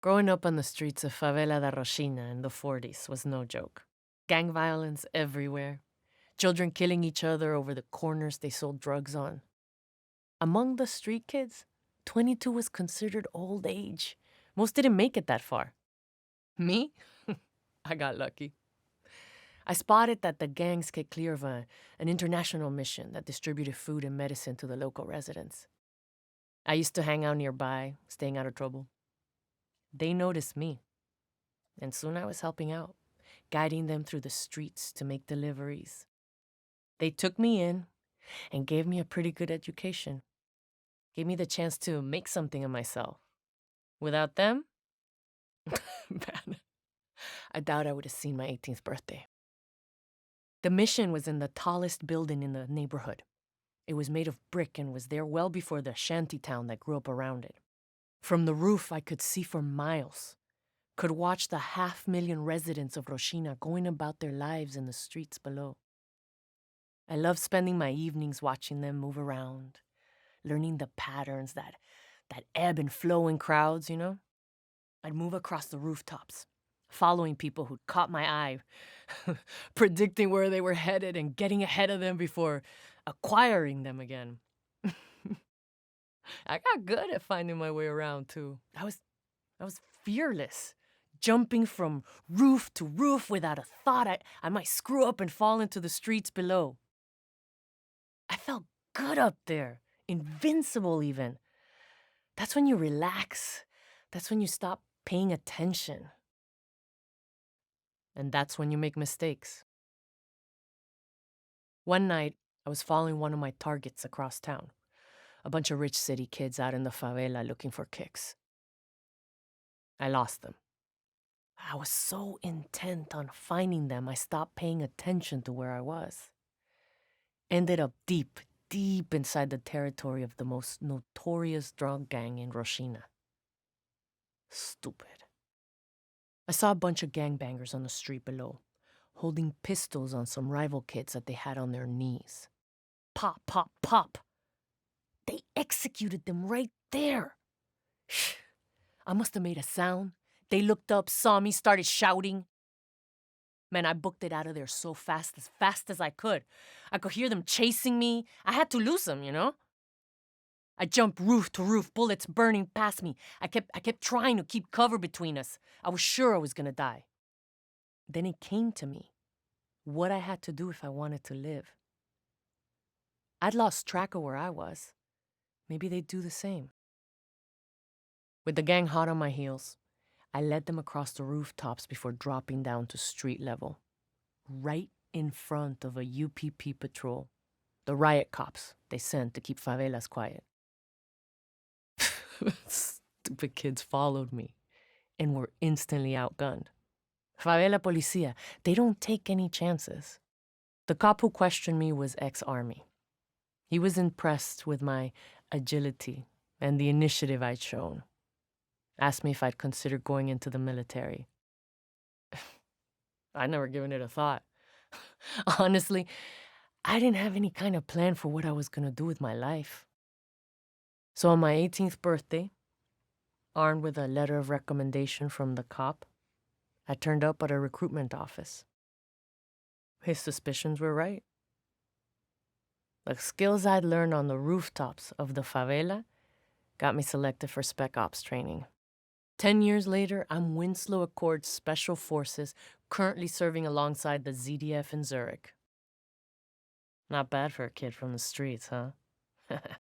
Growing up on the streets of Favela da Rochina in the 40s was no joke. Gang violence everywhere. Children killing each other over the corners they sold drugs on. Among the street kids, 22 was considered old age. Most didn't make it that far. Me? I got lucky. I spotted that the gangs kept clear of an international mission that distributed food and medicine to the local residents. I used to hang out nearby, staying out of trouble. They noticed me, and soon I was helping out, guiding them through the streets to make deliveries. They took me in and gave me a pretty good education. Gave me the chance to make something of myself. Without them, man, I doubt I would have seen my 18th birthday. The mission was in the tallest building in the neighborhood. It was made of brick and was there well before the shanty town that grew up around it. From the roof, I could see for miles, could watch the 500,000 residents of Rochina going about their lives in the streets below. I loved spending my evenings watching them move around, learning the patterns that ebb and flow in crowds, you know? I'd move across the rooftops, following people who'd caught my eye, predicting where they were headed and getting ahead of them before acquiring them again. I got good at finding my way around, too. I was fearless, jumping from roof to roof without a thought I might screw up and fall into the streets below. I felt good up there, invincible even. That's when you relax. That's when you stop paying attention. And that's when you make mistakes. One night, I was following one of my targets across town. A bunch of rich city kids out in the favela looking for kicks. I lost them. I was so intent on finding them, I stopped paying attention to where I was. Ended up deep inside the territory of the most notorious drug gang in Rochina. Stupid. I saw a bunch of gangbangers on the street below, holding pistols on some rival kids that they had on their knees. Pop, pop, pop. They executed them right there. I must have made a sound. They looked up, saw me, started shouting. Man, I booked it out of there so fast as I could. I could hear them chasing me. I had to lose them, you know? I jumped roof to roof, bullets burning past me. I kept trying to keep cover between us. I was sure I was gonna die. Then it came to me what I had to do if I wanted to live. I'd lost track of where I was. Maybe they'd do the same. With the gang hot on my heels, I led them across the rooftops before dropping down to street level, right in front of a UPP patrol, the riot cops they sent to keep favelas quiet. Stupid kids followed me and were instantly outgunned. Favela Policia, they don't take any chances. The cop who questioned me was ex-Army. He was impressed with my agility and the initiative I'd shown. Asked me if I'd consider going into the military. I'd never given it a thought. Honestly, I didn't have any kind of plan for what I was going to do with my life. So on my 18th birthday, armed with a letter of recommendation from the cop, I turned up at a recruitment office. His suspicions were right. The skills I'd learned on the rooftops of the favela got me selected for Spec Ops training. 10 years later, I'm Winslow Accord's Special Forces, currently serving alongside the ZDF in Zurich. Not bad for a kid from the streets, huh?